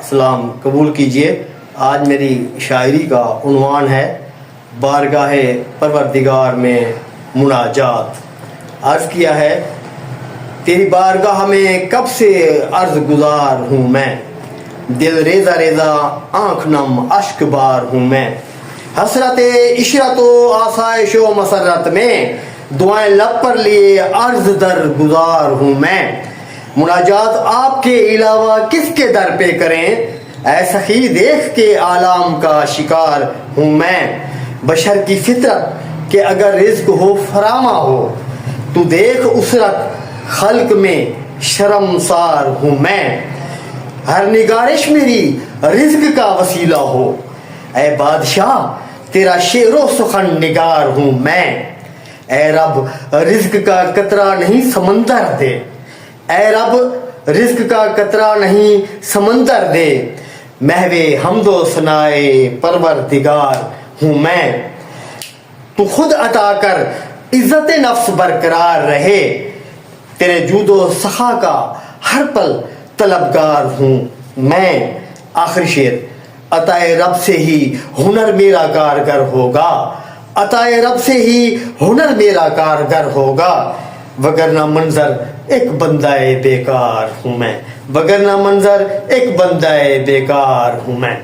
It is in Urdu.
سلام قبول کیجئے۔ آج میری شاعری کا عنوان ہے بارگاہ پروردگار میں مناجات۔ عرض کیا ہے تیری بارگاہ میں کب سے عرض گزار ہوں میں، دل ریزہ ریزہ آنکھ نم اشک بار ہوں میں، حسرت عشرت و آسائش و مسرت میں دعائیں لب پر لیے عرض در گزار ہوں میں۔ مناجات آپ کے علاوہ کس کے در پہ کریں، اے سخی دیکھ کے آلام کا شکار ہوں میں۔ بشر کی فطرت کہ اگر رزق ہو فراواں ہو، تو دیکھ اسرت خلق میں شرمسار ہوں میں۔ ہر نگارش میری رزق کا وسیلہ ہو، اے بادشاہ تیرا شعر و سخن نگار ہوں میں۔ اے رب رزق کا قطرہ نہیں سمندر دے، اے رب رزق کا قطرہ نہیں سمندر دے، محو حمد و ثنائے پروردگار ہوں میں۔ تو خود عطا کر عزت نفس برقرار رہے، تیرے جود و سخا کا ہر پل طلبگار ہوں میں۔ آخری شعر، عطائے رب سے ہی ہنر میرا کارگر ہوگا، عطائے رب سے ہی ہنر میرا کارگر ہوگا، وگرنہ منظر ایک بندہ بیکار ہوں میں، وگرنہ منظر ایک بندہ بیکار ہوں میں۔